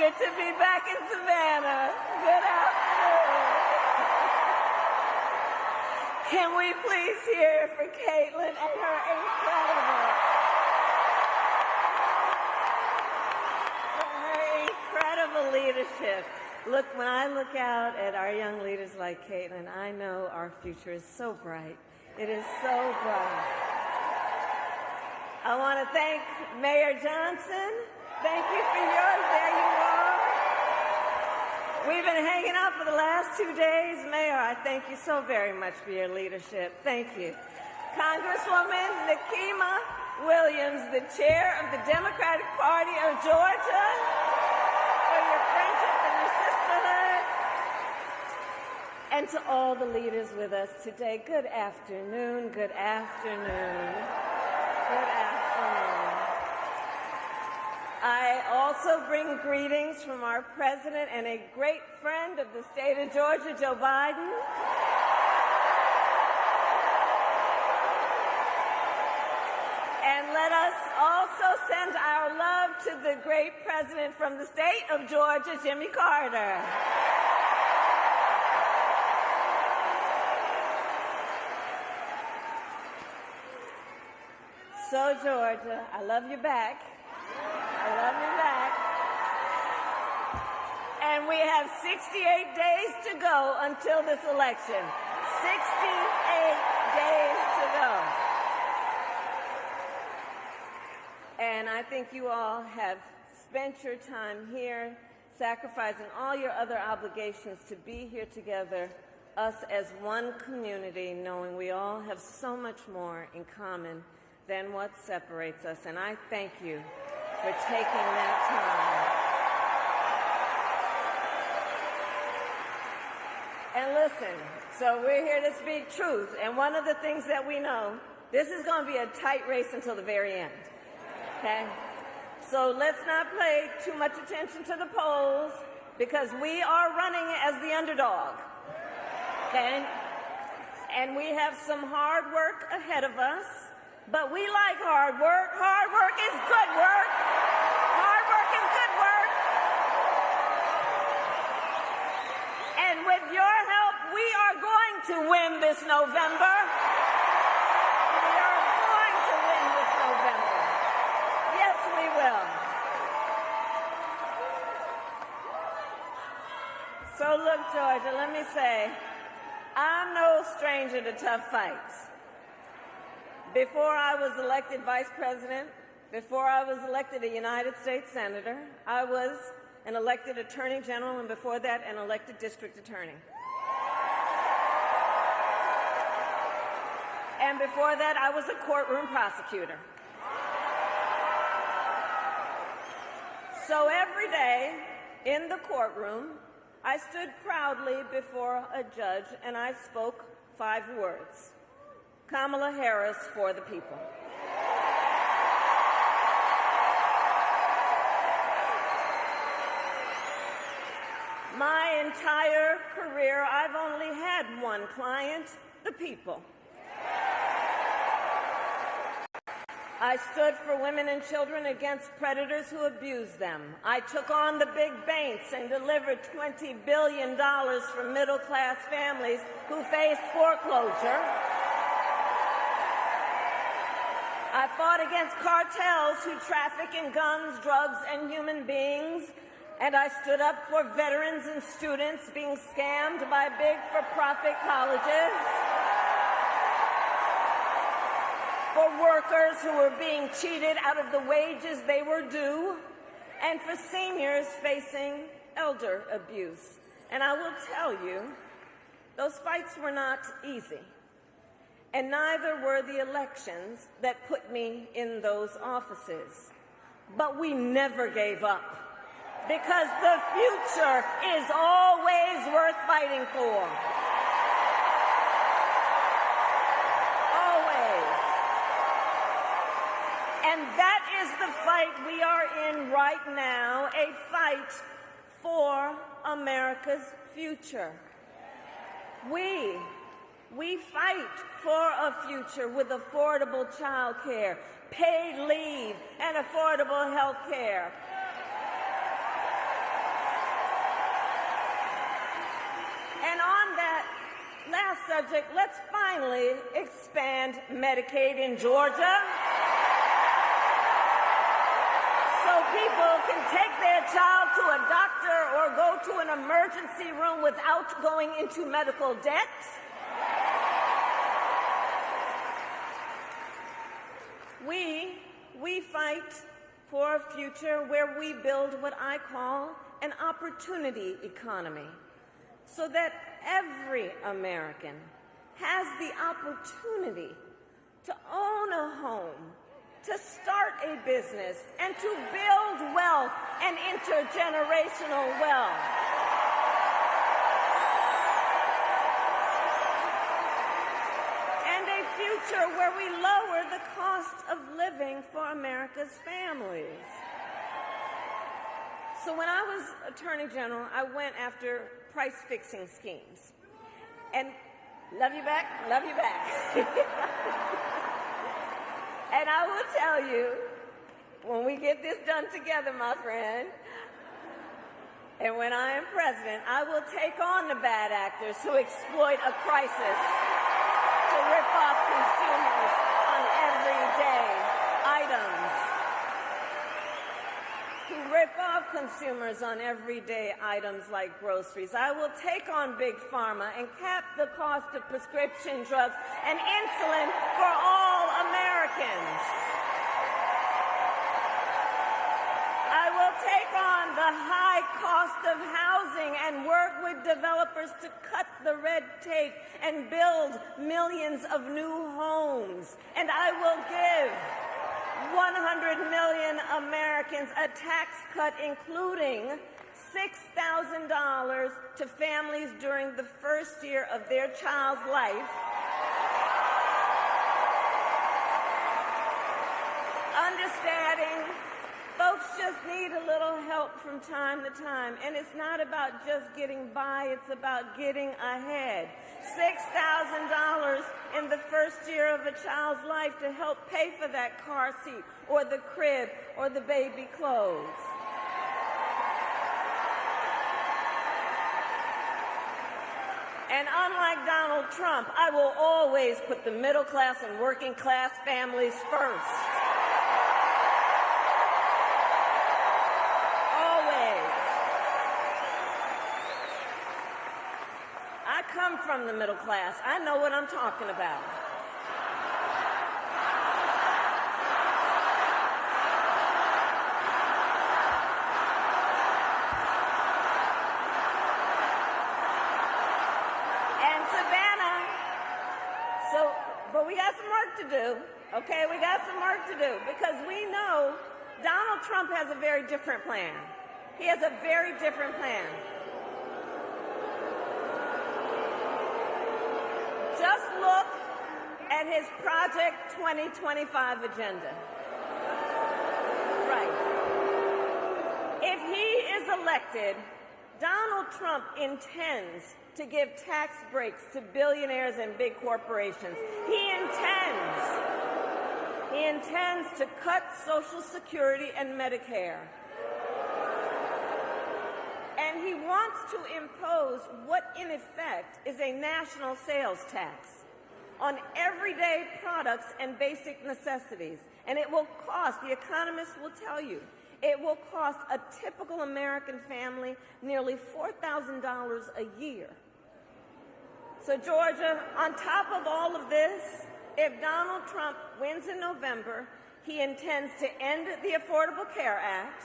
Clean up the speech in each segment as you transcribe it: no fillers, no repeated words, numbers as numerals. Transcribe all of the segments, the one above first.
Good to be back in Savannah. Good afternoon. Can we please hear for Caitlin and her incredible leadership. Look, when I look out at our young leaders like Caitlin, I know our future is so bright. It is so bright. I want to thank Mayor Johnson. Thank you for yours. There you are. We've been hanging out for the last 2 days. Mayor, I thank you so very much for your leadership. Thank you. Congresswoman Nikema Williams, the chair of the Democratic Party of Georgia, for your friendship and your sisterhood. And to all the leaders with us today, good afternoon, good afternoon, good afternoon. I also bring greetings from our president and a great friend of the state of Georgia, Joe Biden. And let us also send our love to the great president from the state of Georgia, Jimmy Carter. So, Georgia, I love you back. I love you back. And we have 68 days to go until this election. 68 days to go. And I think you all have spent your time here, sacrificing all your other obligations to be here together, us as one community, knowing we all have so much more in common than what separates us. And I thank you for taking that time. And listen, so we're here to speak truth. And one of the things that we know, this is going to be a tight race until the very end. Okay? So let's not pay too much attention to the polls, because we are running as the underdog. Okay? And we have some hard work ahead of us. But we like hard work. Hard work is good work. Hard work is good work. And with your help, we are going to win this November. We are going to win this November. Yes, we will. So look, Georgia, let me say, I'm no stranger to tough fights. Before I was elected vice president, before I was elected a United States senator, I was an elected attorney general, and before that, an elected district attorney. And before that, I was a courtroom prosecutor. So every day in the courtroom, I stood proudly before a judge and I spoke 5 words. Kamala Harris for the people. My entire career, I've only had one client, the people. I stood for women and children against predators who abused them. I took on the big banks and delivered $20 billion for middle-class families who faced foreclosure. I fought against cartels who traffic in guns, drugs, and human beings. And I stood up for veterans and students being scammed by big for-profit colleges. For workers who were being cheated out of the wages they were due. And for seniors facing elder abuse. And I will tell you, those fights were not easy. And neither were the elections that put me in those offices. But we never gave up, because the future is always worth fighting for. Always. And that is the fight we are in right now, a fight for America's future. We fight for a future with affordable child care, paid leave, and affordable health care. last subject, let's finally expand Medicaid in Georgia so people can take their child to a doctor or go to an emergency room without going into medical debt. We fight for a future where we build what I call an opportunity economy, so that every American has the opportunity to own a home, to start a business, and to build wealth and intergenerational wealth. And a future where we lower the cost of living for America's families. So when I was Attorney General, I went after price-fixing schemes. And love you back. And I will tell you, when we get this done together, my friend, and when I am president, I will take on the bad actors who exploit a crisis to rip off consumers on everyday items. Like groceries. I will take on Big Pharma and cap the cost of prescription drugs and insulin for all Americans. I will take on the high cost of housing and work with developers to cut the red tape and build millions of new homes. And I will give 100 million Americans a tax cut, including $6,000 to families during the first year of their child's life. Understanding folks just need a little help from time to time, and it's not about just getting by, it's about getting ahead. $6,000 in the first year of a child's life to help pay for that car seat or the crib or the baby clothes. And unlike Donald Trump, I will always put the middle class and working class families first. Always. I come from the middle class. I know what I'm talking about. But we got some work to do, okay? We got some work to do because we know Donald Trump has a very different plan. He has a very different plan. Just look at his Project 2025 agenda. Right. If he is elected, Donald Trump intends to give tax breaks to billionaires and big corporations. He intends to cut Social Security and Medicare. And he wants to impose what, in effect, is a national sales tax on everyday products and basic necessities. And it will cost, the economists will tell you, it will cost a typical American family nearly $4,000 a year. So, Georgia, on top of all of this, if Donald Trump wins in November, he intends to end the Affordable Care Act,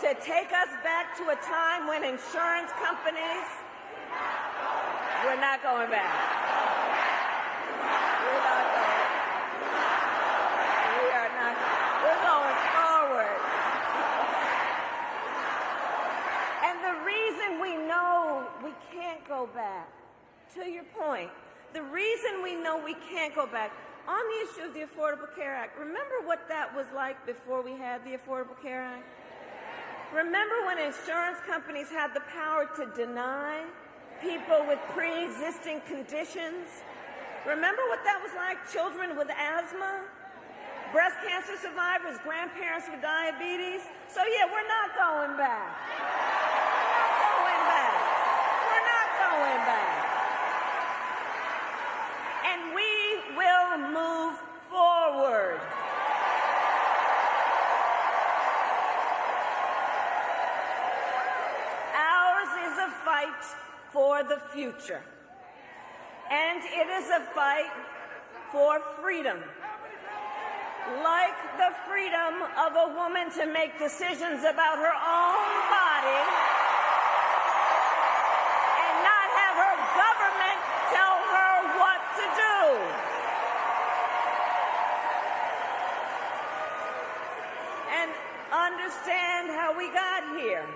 to take us back to a time when insurance companies, we're not going back. We're not going. We are not. We're going forward. And the reason we know we can't go back, to your point, the reason we know we can't go back, on the issue of the Affordable Care Act, remember what that was like before we had the Affordable Care Act? Remember when insurance companies had the power to deny people with pre-existing conditions? Remember what that was like? Children with asthma, breast cancer survivors, grandparents with diabetes. So yeah, we're not going back. We're not going going back. We're not going back. And we will move forward. Ours is a fight for the future. And it is a fight for freedom. Like the freedom of a woman to make decisions about her own body and not have her government tell her what to do. And understand how we got here.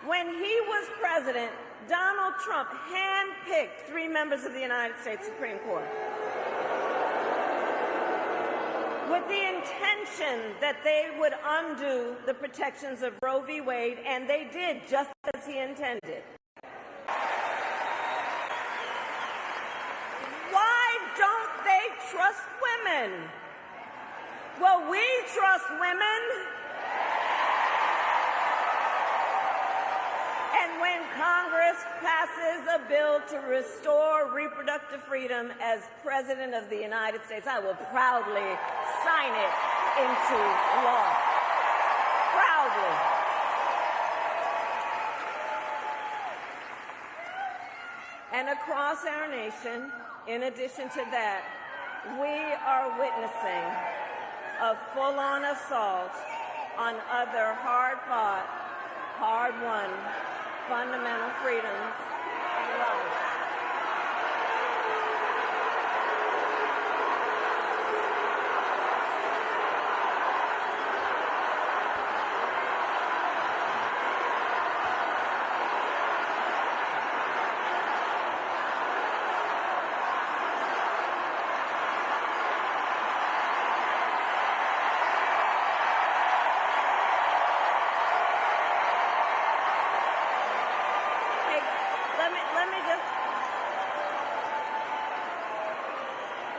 When he was president, Donald Trump handpicked 3 members of the United States Supreme Court with the intention that they would undo the protections of Roe v. Wade, and they did just as he intended. Why don't they trust women? Well, we trust women. And when Congress passes a bill to restore reproductive freedom as President of the United States, I will proudly sign it into law. Proudly. And across our nation, in addition to that, we are witnessing a full-on assault on other hard-fought, hard-won fundamental freedoms and rights.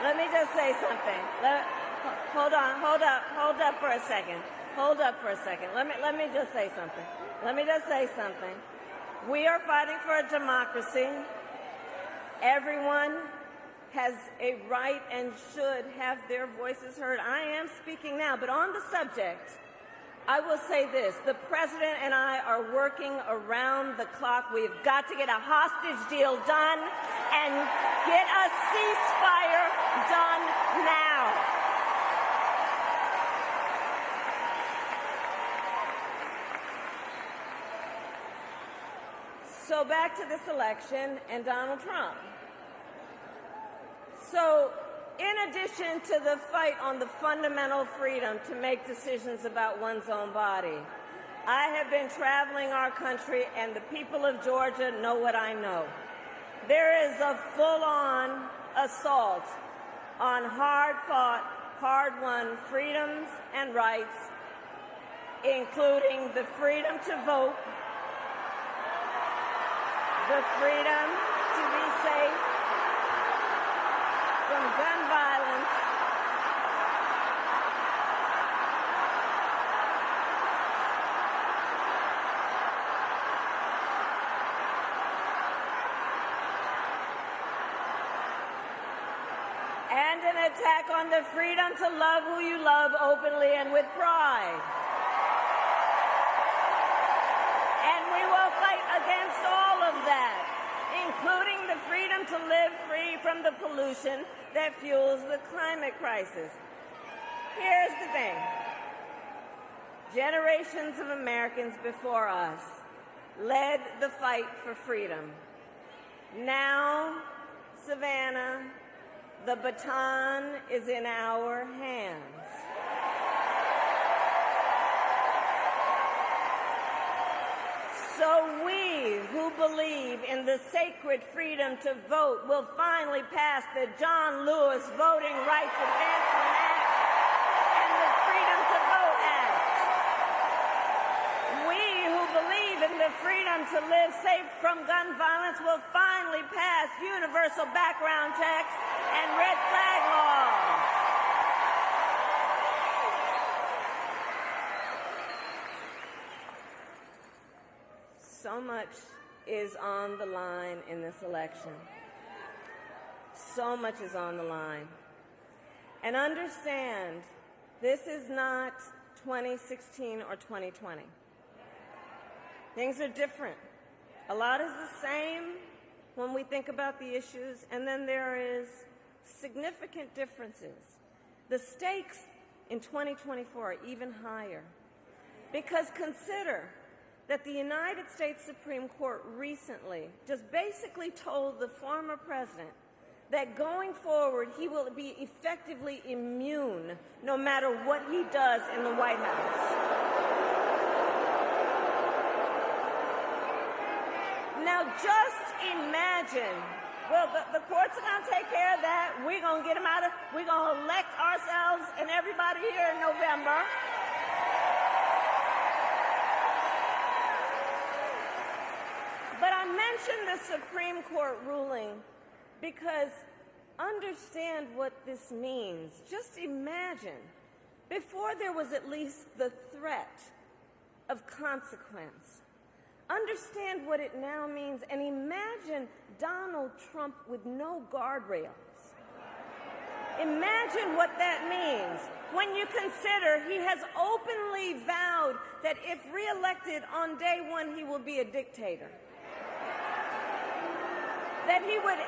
Let me just say something. Hold up for a second. Hold up for a second. Let me just say something. Let me just say something. We are fighting for a democracy. Everyone has a right and should have their voices heard. I am speaking now, but on the subject, I will say this. The President and I are working around the clock. We've got to get a hostage deal done and get a ceasefire done now. So back to this election and Donald Trump. So in addition to the fight on the fundamental freedom to make decisions about one's own body, I have been traveling our country, and the people of Georgia know what I know. There is a full-on assault on hard-fought, hard-won freedoms and rights, including the freedom to vote, the freedom to be safe from gun violence, and an attack on the freedom to love who you love openly and with pride. And we will fight against all of that, including the freedom to live free from the pollution that fuels the climate crisis. Here's the thing. Generations of Americans before us led the fight for freedom. Now, Savannah, the baton is in our hands. So we who believe in the sacred freedom to vote will finally pass the John Lewis Voting Rights Advancement Act and the Freedom to Vote Act. We who believe in the freedom to live safe from gun violence will finally pass universal background checks and red flag laws. So much is on the line in this election. So much is on the line. And understand, this is not 2016 or 2020. Things are different. A lot is the same when we think about the issues, and then there is significant differences. The stakes in 2024 are even higher, because consider that the United States Supreme Court recently just basically told the former president that going forward he will be effectively immune no matter what he does in the White House. Now just imagine, well, the courts are going to take care of that. We're going to get them out of, we're going to elect ourselves and everybody here in November. But I mentioned the Supreme Court ruling because understand what this means. Just imagine, before there was at least the threat of consequence, understand what it now means, and imagine Donald Trump with no guardrails. Imagine what that means when you consider he has openly vowed that if reelected on day one, he will be a dictator. That he would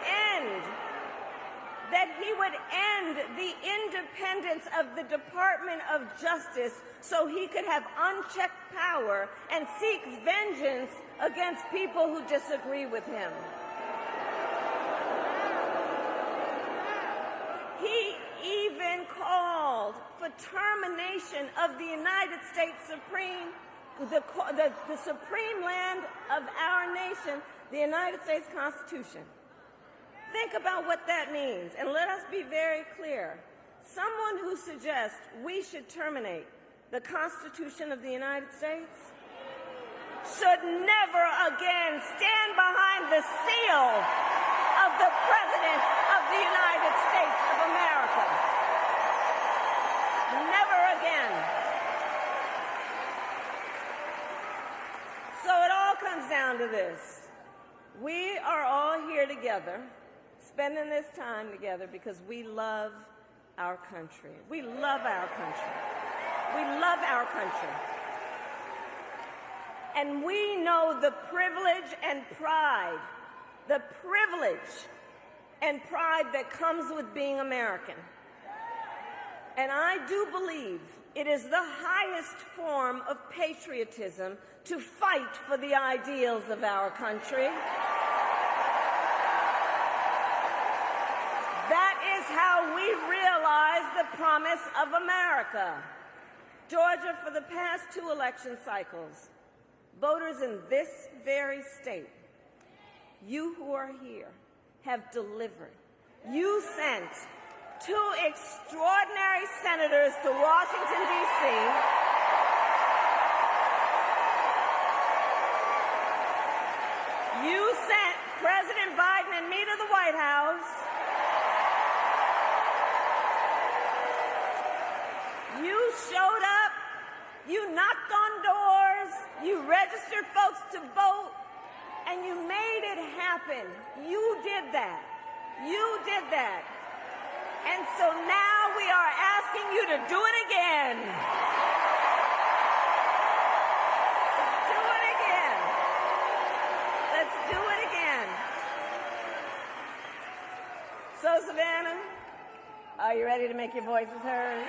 end the independence of the Department of Justice so he could have unchecked power and seek vengeance against people who disagree with him. He even called for termination of the United States Supreme, the supreme land of our nation, the United States Constitution. Think about what that means, and let us be very clear. Someone who suggests we should terminate the Constitution of the United States should never again stand behind the seal of the President of the United States of America. Never again. So it all comes down to this. We are all here together, spending this time together because we love our country. We love our country. We love our country. And we know the privilege and pride that comes with being American. And I do believe it is the highest form of patriotism to fight for the ideals of our country. That is how we realize the promise of America. Georgia, for the past 2 election cycles, voters in this very state, you who are here, have delivered. You sent 2 extraordinary senators to Washington, D.C. You sent President Biden and me to the White House. You showed up, you knocked on doors, you registered folks to vote, and you made it happen. You did that. You did that. And so now we are asking you to do it again. Let's do it again. Let's do it again. So, Savannah, are you ready to make your voices heard?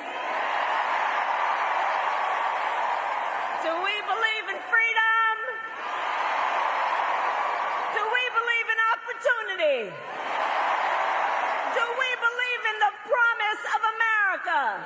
Do we believe in freedom? Do we believe in opportunity? Do we believe in the promise of America?